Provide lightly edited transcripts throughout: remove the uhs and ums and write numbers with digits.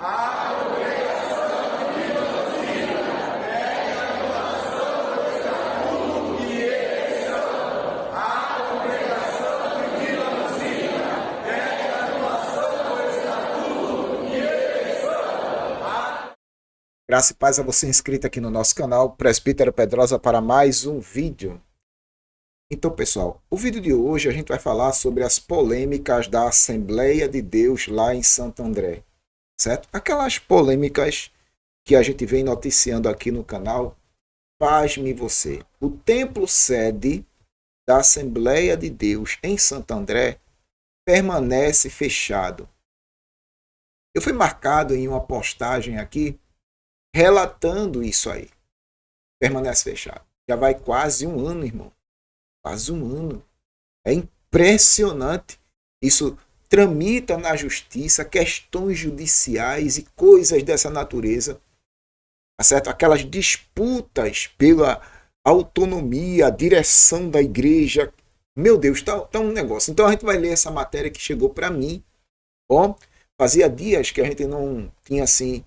Graça e paz a você inscrito aqui no nosso canal, Presbítero Pedrosa, para mais um vídeo. Então, pessoal, o vídeo de hoje a gente vai falar sobre as polêmicas da Assembleia de Deus lá em Santo André, certo? Aquelas polêmicas que a gente vem noticiando aqui no canal. Pasme você, o templo sede da Assembleia de Deus em Santo André permanece fechado. Eu fui marcado em uma postagem aqui relatando isso aí. Permanece fechado. Já vai quase um ano, irmão. Quase um ano. É impressionante. Isso tramita na justiça, questões judiciais e coisas dessa natureza. Tá certo? Aquelas disputas pela autonomia, a direção da igreja. Meu Deus, tá um negócio. Então a gente vai ler essa matéria que chegou para mim. Ó, fazia dias que a gente não tinha assim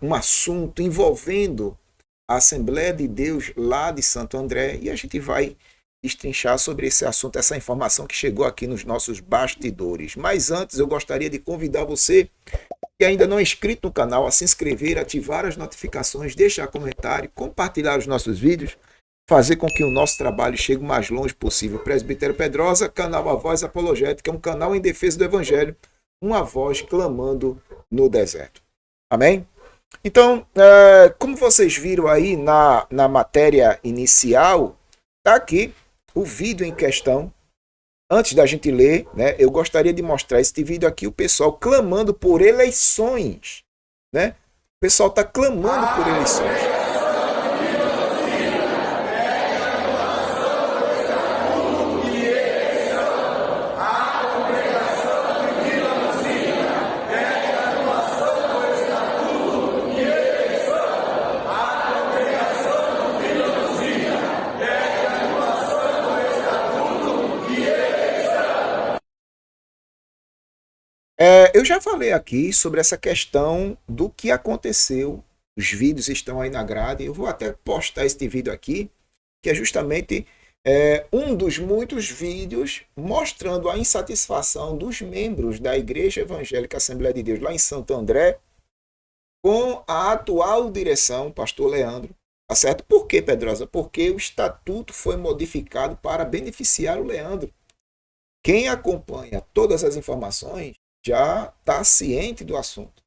um assunto envolvendo a Assembleia de Deus lá de Santo André, e a gente vai destrinchar sobre esse assunto, essa informação que chegou aqui nos nossos bastidores. Mas antes eu gostaria de convidar você que ainda não é inscrito no canal a se inscrever, ativar as notificações, deixar comentário, compartilhar os nossos vídeos, fazer com que o nosso trabalho chegue o mais longe possível. Presbítero Pedrosa, canal A Voz Apologética, é um canal em defesa do Evangelho, uma voz clamando no deserto. Amém? Então, como vocês viram aí na matéria inicial, está aqui o vídeo em questão. Antes da gente ler, né, eu gostaria de mostrar este vídeo aqui, o pessoal clamando por eleições. Né? O pessoal está clamando por eleições. Eu já falei aqui sobre essa questão do que aconteceu. Os vídeos estão aí na grade. Eu vou até postar este vídeo aqui, que é justamente um dos muitos vídeos mostrando a insatisfação dos membros da Igreja Evangélica Assembleia de Deus lá em Santo André com a atual direção, pastor Leandro. Tá certo? Por quê, Pedrosa? Porque o estatuto foi modificado para beneficiar o Leandro. Quem acompanha todas as informações já está ciente do assunto,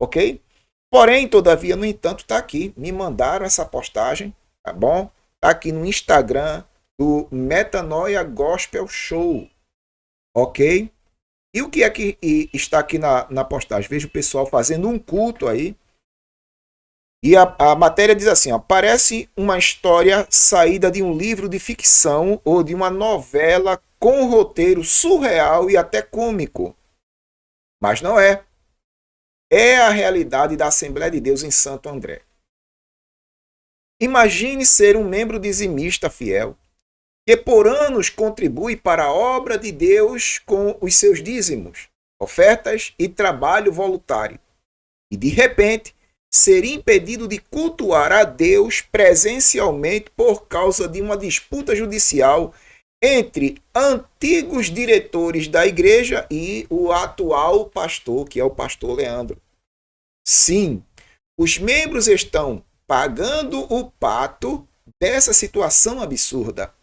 ok? Porém, todavia, no entanto, está aqui. Me mandaram essa postagem, tá bom? Está aqui no Instagram do Metanoia Gospel Show, ok? E o que é que está aqui na postagem? Veja o pessoal fazendo um culto aí. E a matéria diz assim, ó, parece uma história saída de um livro de ficção ou de uma novela com roteiro surreal e até cômico. Mas não é. É a realidade da Assembleia de Deus em Santo André. Imagine ser um membro dizimista fiel, que por anos contribui para a obra de Deus com os seus dízimos, ofertas e trabalho voluntário. E de repente, ser impedido de cultuar a Deus presencialmente por causa de uma disputa judicial entre antigos diretores da igreja e o atual pastor, que é o pastor Leandro. Sim, os membros estão pagando o pato dessa situação absurda.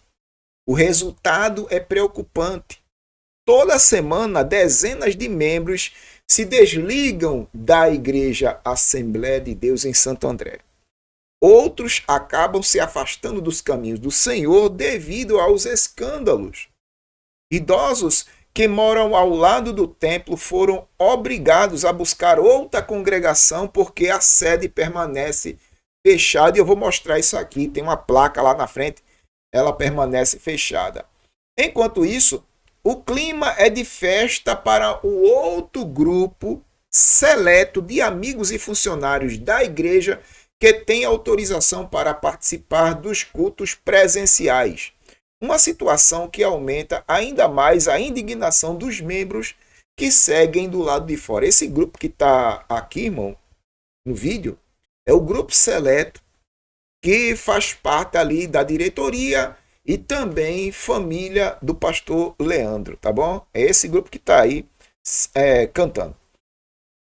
O resultado é preocupante. Toda semana, dezenas de membros se desligam da Igreja Assembleia de Deus em Santo André. Outros acabam se afastando dos caminhos do Senhor devido aos escândalos. Idosos que moram ao lado do templo foram obrigados a buscar outra congregação porque a sede permanece fechada. E eu vou mostrar isso aqui. Tem uma placa lá na frente. Ela permanece fechada. Enquanto isso, o clima é de festa para o outro grupo seleto de amigos e funcionários da igreja que tem autorização para participar dos cultos presenciais. Uma situação que aumenta ainda mais a indignação dos membros que seguem do lado de fora. Esse grupo que está aqui, irmão, no vídeo, é o grupo seleto que faz parte ali da diretoria e também família do pastor Leandro, tá bom? É esse grupo que está aí cantando.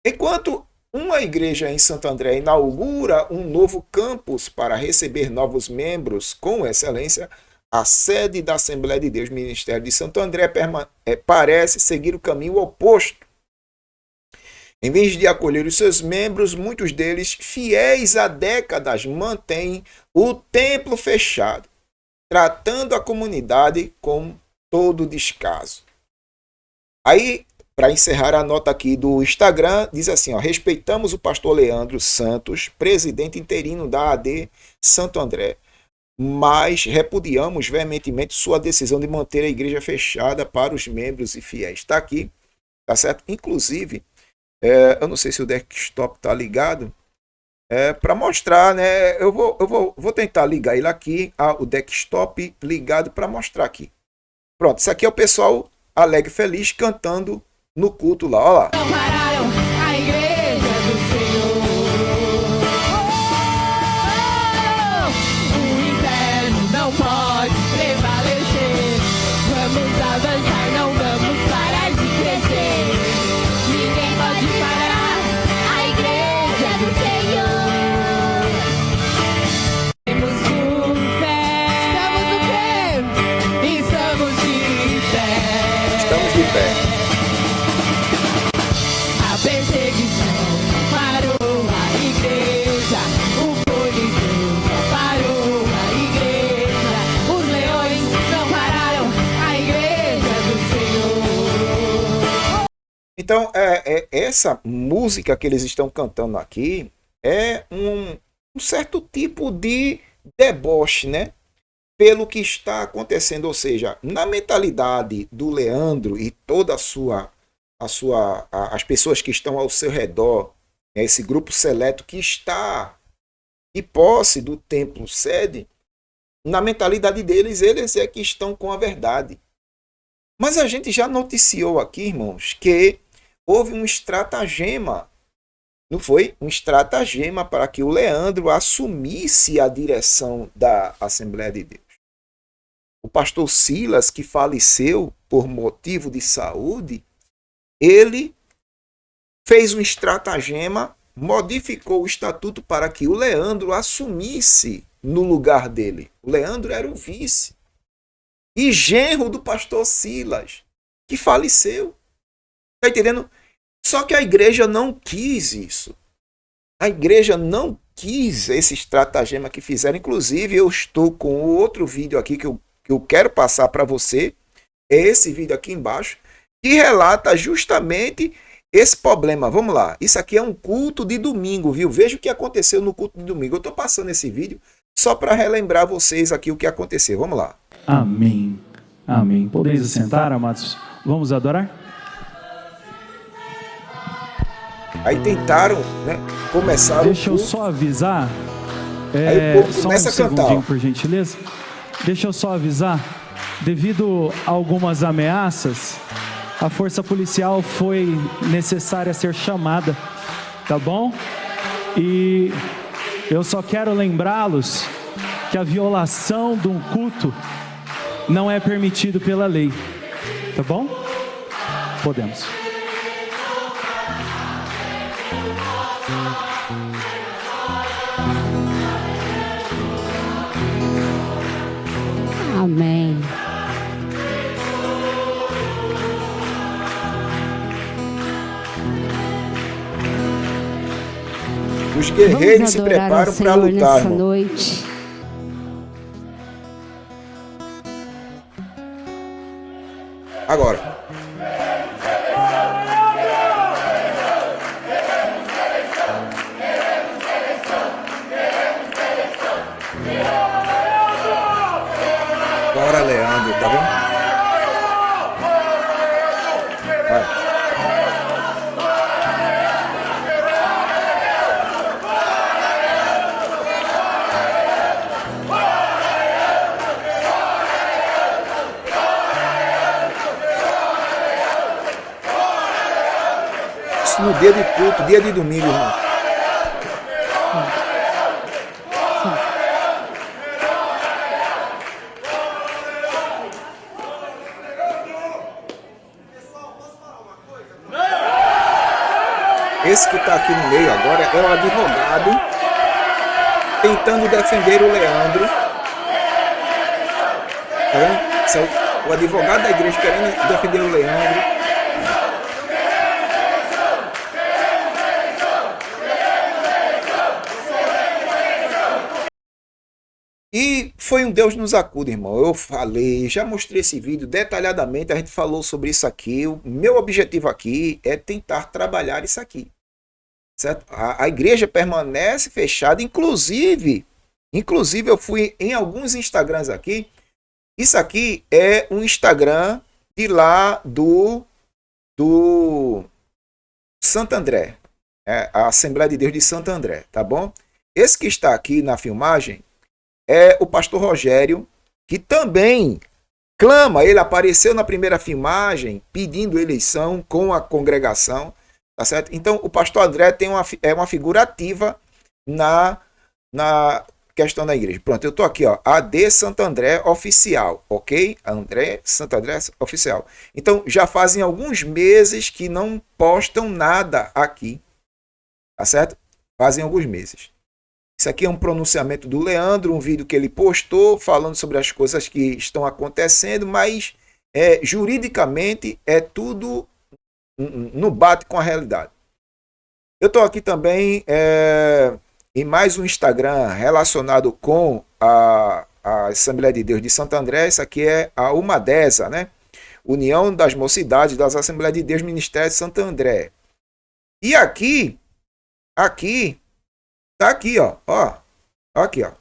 Enquanto uma igreja em Santo André inaugura um novo campus para receber novos membros com excelência, a sede da Assembleia de Deus Ministério de Santo André parece seguir o caminho oposto. Em vez de acolher os seus membros, muitos deles, fiéis há décadas, mantêm o templo fechado, tratando a comunidade com todo descaso. Aí, para encerrar a nota aqui do Instagram, diz assim, ó, respeitamos o pastor Leandro Santos, presidente interino da AD Santo André, mas repudiamos veementemente sua decisão de manter a igreja fechada para os membros e fiéis. Está aqui, tá certo? Inclusive, eu não sei se o desktop está ligado, para mostrar, né? Eu vou tentar ligar ele aqui, o desktop ligado para mostrar aqui. Pronto, isso aqui é o pessoal alegre e feliz cantando no culto lá, olha lá. A igreja do Senhor. O inferno não pode prevalecer. Vamos avançar, não vamos parar de crescer. Ninguém pode parar a igreja do Senhor. Temos fé. Estamos o quê? Estamos de pé. Estamos de pé. Perseguição parou a igreja, o Coliseu parou a igreja, os leões não pararam a igreja do Senhor. Então, essa música que eles estão cantando aqui é um certo tipo de deboche, né? Pelo que está acontecendo, ou seja, na mentalidade do Leandro e toda as pessoas que estão ao seu redor, esse grupo seleto que está em posse do templo sede, na mentalidade deles, eles é que estão com a verdade. Mas a gente já noticiou aqui, irmãos, que houve um estratagema, não foi? Um estratagema para que o Leandro assumisse a direção da Assembleia de Deus. O pastor Silas, que faleceu por motivo de saúde, ele fez um estratagema, modificou o estatuto para que o Leandro assumisse no lugar dele. O Leandro era o vice. E genro do pastor Silas, que faleceu. Está entendendo? Só que a igreja não quis isso. A igreja não quis esse estratagema que fizeram. Inclusive, eu estou com outro vídeo aqui que eu quero passar para você. É esse vídeo aqui embaixo, que relata justamente esse problema. Vamos lá. Isso aqui é um culto de domingo, viu? Veja o que aconteceu no culto de domingo. Eu estou passando esse vídeo só para relembrar vocês aqui o que aconteceu. Vamos lá. Amém. Amém. Podeis assentar, amados? Vamos adorar? Aí tentaram, né, começar Deixa o eu culto. só avisar. Aí o povo só começa a cantar. segundinho, por gentileza. Deixa eu só avisar. Devido a algumas ameaças, a força policial foi necessária ser chamada, tá bom? E eu só quero lembrá-los que a violação de um culto não é permitido pela lei, tá bom? Podemos. Amém. Os guerreiros se preparam para lutar, nessa irmão. noite. Agora. Bora, Leandro, tá vendo? Vai. dia de culto, dia de domingo, irmão. Esse que está aqui no meio agora é o advogado tentando defender o Leandro. Tá vendo? Esse é o advogado da igreja querendo defender o Leandro. E foi um Deus nos acuda, irmão. Eu falei, já mostrei esse vídeo detalhadamente, a gente falou sobre isso aqui. O meu objetivo aqui é tentar trabalhar isso aqui. Certo? A igreja permanece fechada, inclusive eu fui em alguns Instagrams aqui. Isso aqui é um Instagram de lá do Santo André, a Assembleia de Deus de Santo André, tá bom? Esse que está aqui na filmagem é o pastor Rogério, que também clama, ele apareceu na primeira filmagem pedindo eleição com a congregação, tá certo? Então o pastor André é uma figura ativa na questão da igreja. Pronto, eu tô aqui, ó, AD Santo André Oficial, ok? André Santo André Oficial. Então já fazem alguns meses que não postam nada aqui, tá certo? Fazem alguns meses. Isso aqui é um pronunciamento do Leandro, um vídeo que ele postou falando sobre as coisas que estão acontecendo, mas juridicamente é tudo não bate com a realidade. Eu estou aqui também em mais um Instagram relacionado com a Assembleia de Deus de Santo André. Isso aqui é a UMADESA, né? União das Mocidades das Assembleias de Deus Ministério de Santo André. E aqui, tá aqui, ó. Aqui, ó.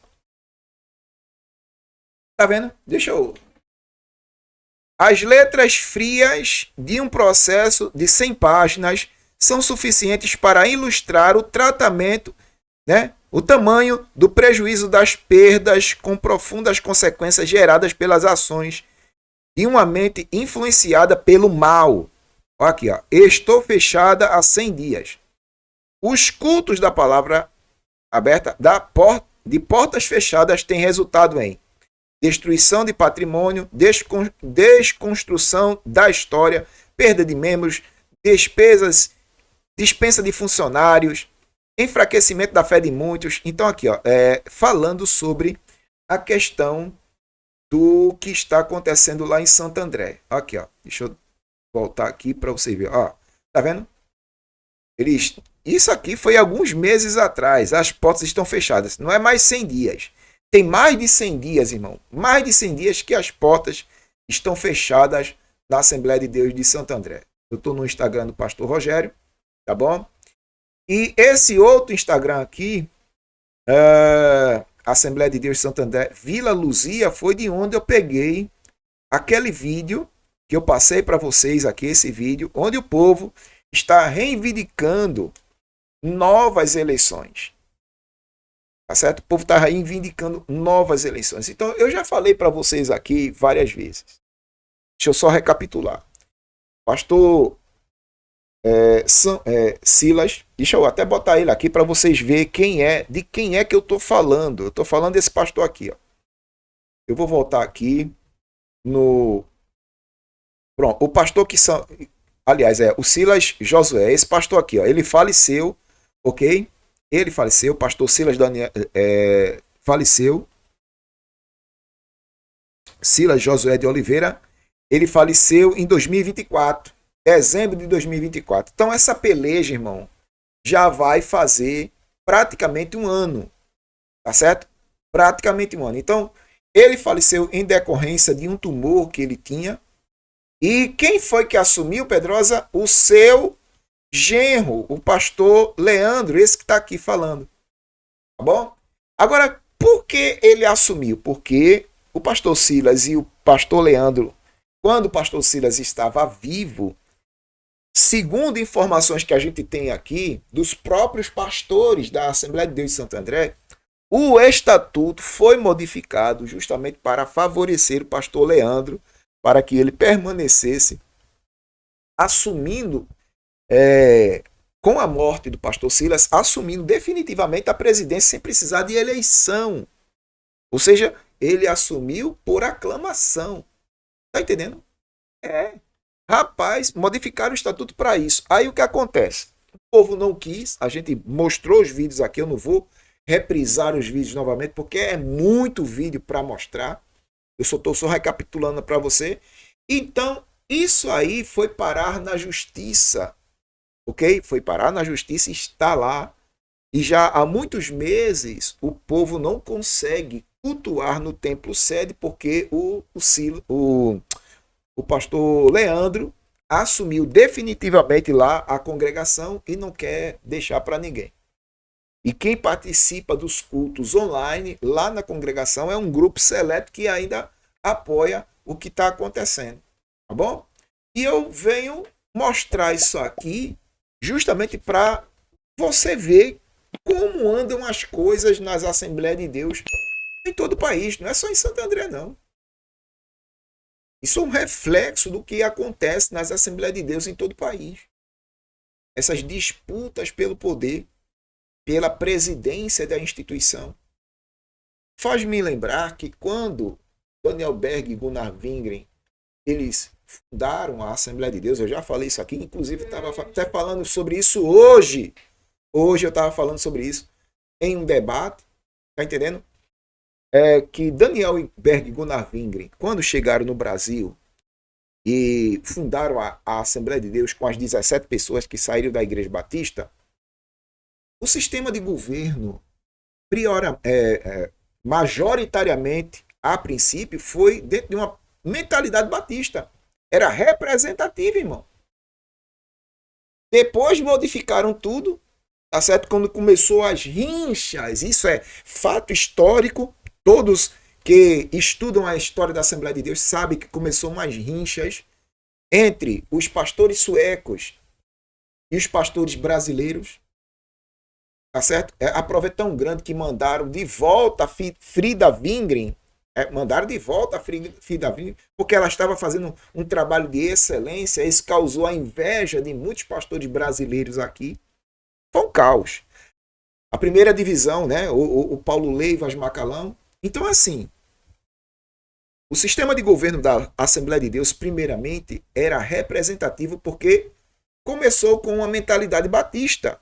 Tá vendo? Deixa eu... As letras frias de um processo de 100 páginas são suficientes para ilustrar o tratamento, né? O tamanho do prejuízo das perdas com profundas consequências geradas pelas ações de uma mente influenciada pelo mal. Aqui, ó. Estou fechada há 100 dias. Os cultos da palavra aberta de portas fechadas tem resultado em destruição de patrimônio, desconstrução da história, perda de membros, dispensa de funcionários, enfraquecimento da fé de muitos. Então aqui, ó, falando sobre a questão do que está acontecendo lá em Santo André. Aqui, ó, deixa eu voltar aqui para você ver. Ó, tá vendo? Isso aqui foi alguns meses atrás. As portas estão fechadas. Não é mais 100 dias. Tem mais de 100 dias, irmão. Mais de 100 dias que as portas estão fechadas na Assembleia de Deus de Santo André. Eu estou no Instagram do pastor Rogério, tá bom? E esse outro Instagram aqui, Assembleia de Deus de Santo André, Vila Luzia, foi de onde eu peguei aquele vídeo que eu passei para vocês aqui, esse vídeo, onde o povo está reivindicando novas eleições. Tá certo? O povo está reivindicando novas eleições. Então, eu já falei para vocês aqui várias vezes. Deixa eu só recapitular. Pastor Silas, deixa eu até botar ele aqui para vocês verem de quem é que eu estou falando. Eu estou falando desse pastor aqui. Ó. Eu vou voltar aqui no... Pronto, o pastor que são... Aliás, o Silas Josué, esse pastor aqui, ó, ele faleceu, ok? Ele faleceu, o pastor Silas Daniel faleceu. Silas Josué de Oliveira, ele faleceu em 2024, dezembro de 2024. Então essa peleja, irmão, já vai fazer praticamente um ano, tá certo? Praticamente um ano. Então, ele faleceu em decorrência de um tumor que ele tinha. E quem foi que assumiu, Pedrosa? O seu genro, o pastor Leandro, esse que está aqui falando. Tá bom? Agora, por que ele assumiu? Porque o pastor Silas e o pastor Leandro, quando o pastor Silas estava vivo, segundo informações que a gente tem aqui, dos próprios pastores da Assembleia de Deus de Santo André, o estatuto foi modificado justamente para favorecer o pastor Leandro, para que ele permanecesse assumindo com a morte do pastor Silas, assumindo definitivamente a presidência sem precisar de eleição. Ou seja, ele assumiu por aclamação. Tá entendendo? Rapaz, modificaram o estatuto para isso. Aí o que acontece? O povo não quis, a gente mostrou os vídeos aqui, eu não vou reprisar os vídeos novamente, porque é muito vídeo para mostrar. Eu só estou recapitulando para você. Então, isso aí foi parar na justiça. Ok? Foi parar na justiça e está lá. E já há muitos meses o povo não consegue cultuar no templo sede porque o pastor Leandro assumiu definitivamente lá a congregação e não quer deixar para ninguém. E quem participa dos cultos online lá na congregação é um grupo seleto que ainda apoia o que está acontecendo. Tá bom? E eu venho mostrar isso aqui justamente para você ver como andam as coisas nas Assembleias de Deus em todo o país. Não é só em Santo André, não. Isso é um reflexo do que acontece nas Assembleias de Deus em todo o país. Essas disputas pelo poder, pela presidência da instituição. Faz-me lembrar que quando Daniel Berg e Gunnar Wingren, eles fundaram a Assembleia de Deus, eu já falei isso aqui, inclusive estava até falando sobre isso hoje. Hoje eu estava falando sobre isso em um debate, tá entendendo? Que Daniel Berg e Gunnar Wingren, quando chegaram no Brasil e fundaram a Assembleia de Deus com as 17 pessoas que saíram da Igreja Batista, o sistema de governo majoritariamente, a princípio, foi dentro de uma mentalidade batista. Era representativa, irmão. Depois modificaram tudo, tá certo? Quando começou as rinchas, isso é fato histórico. Todos que estudam a história da Assembleia de Deus sabem que começou umas rinchas entre os pastores suecos e os pastores brasileiros. Tá certo? A prova é tão grande que mandaram de volta a Frida Wingren. Mandaram de volta a Frida Wingren, porque ela estava fazendo um trabalho de excelência. Isso causou a inveja de muitos pastores brasileiros aqui. Foi um caos. A primeira divisão, né? O Paulo Leivas Macalão. Então, assim, o sistema de governo da Assembleia de Deus, primeiramente, era representativo porque começou com uma mentalidade batista.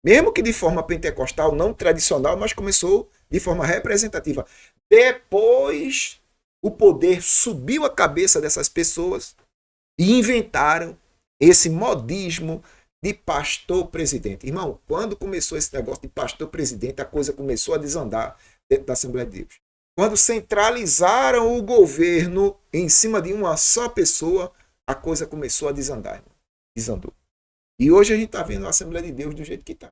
Mesmo que de forma pentecostal, não tradicional, mas começou de forma representativa. Depois, o poder subiu a cabeça dessas pessoas e inventaram esse modismo de pastor presidente. Irmão, quando começou esse negócio de pastor presidente, a coisa começou a desandar dentro da Assembleia de Deus. Quando centralizaram o governo em cima de uma só pessoa, a coisa começou a desandar, irmão. Desandou. E hoje a gente está vendo a Assembleia de Deus do jeito que está.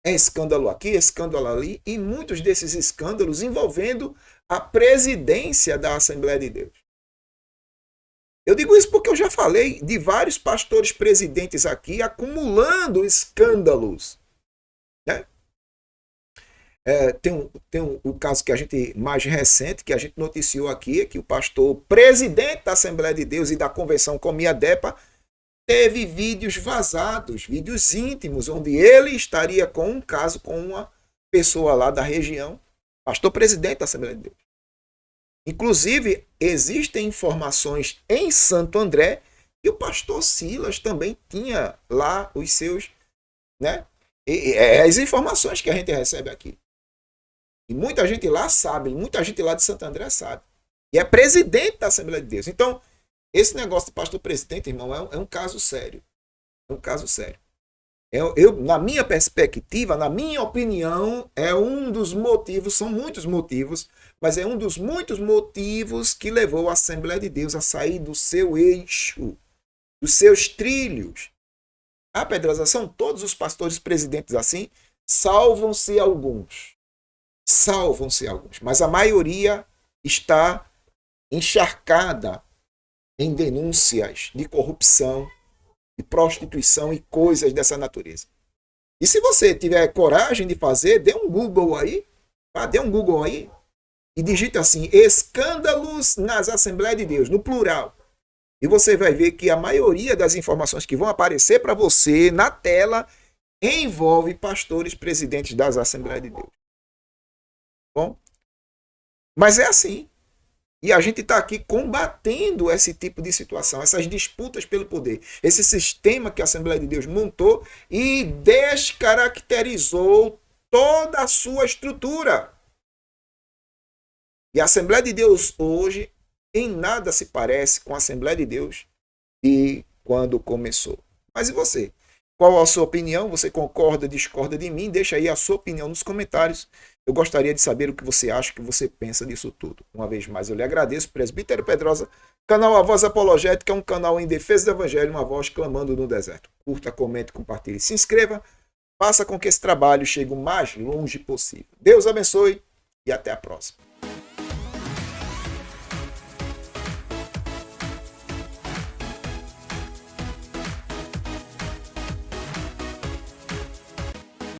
É escândalo aqui, escândalo ali, e muitos desses escândalos envolvendo a presidência da Assembleia de Deus. Eu digo isso porque eu já falei de vários pastores presidentes aqui acumulando escândalos. Né? Tem o caso que a gente mais recente, que a gente noticiou aqui, é que o pastor presidente da Assembleia de Deus e da Convenção Comiadepa teve vídeos vazados, vídeos íntimos, onde ele estaria com um caso com uma pessoa lá da região, pastor presidente da Assembleia de Deus. Inclusive, existem informações em Santo André que o pastor Silas também tinha lá os seus, né? As informações que a gente recebe aqui. E muita gente lá sabe, muita gente lá de Santo André sabe. E é presidente da Assembleia de Deus. Então, esse negócio de pastor presidente, irmão, é um caso sério. É um caso sério. Na minha perspectiva, na minha opinião, é um dos motivos, são muitos motivos, mas é um dos muitos motivos que levou a Assembleia de Deus a sair do seu eixo, dos seus trilhos. Ah, Pedrosa, são todos os pastores presidentes assim? Salvam-se alguns. Salvam-se alguns. Mas a maioria está encharcada em denúncias de corrupção, de prostituição e coisas dessa natureza. E se você tiver coragem de fazer, dê um Google aí, tá? Dê um Google aí e digite assim, escândalos nas Assembleias de Deus, no plural. E você vai ver que a maioria das informações que vão aparecer para você na tela envolve pastores presidentes das Assembleias de Deus. Bom, mas é assim. E a gente está aqui combatendo esse tipo de situação, essas disputas pelo poder, esse sistema que a Assembleia de Deus montou e descaracterizou toda a sua estrutura. E a Assembleia de Deus hoje em nada se parece com a Assembleia de Deus de quando começou. Mas e você? Qual a sua opinião? Você concorda, discorda de mim? Deixa aí a sua opinião nos comentários. Eu gostaria de saber o que você acha, o que você pensa disso tudo. Uma vez mais, eu lhe agradeço, Presbítero Pedrosa. Canal A Voz Apologética é um canal em defesa do Evangelho, uma voz clamando no deserto. Curta, comente, compartilhe, se inscreva. Faça com que esse trabalho chegue o mais longe possível. Deus abençoe e até a próxima.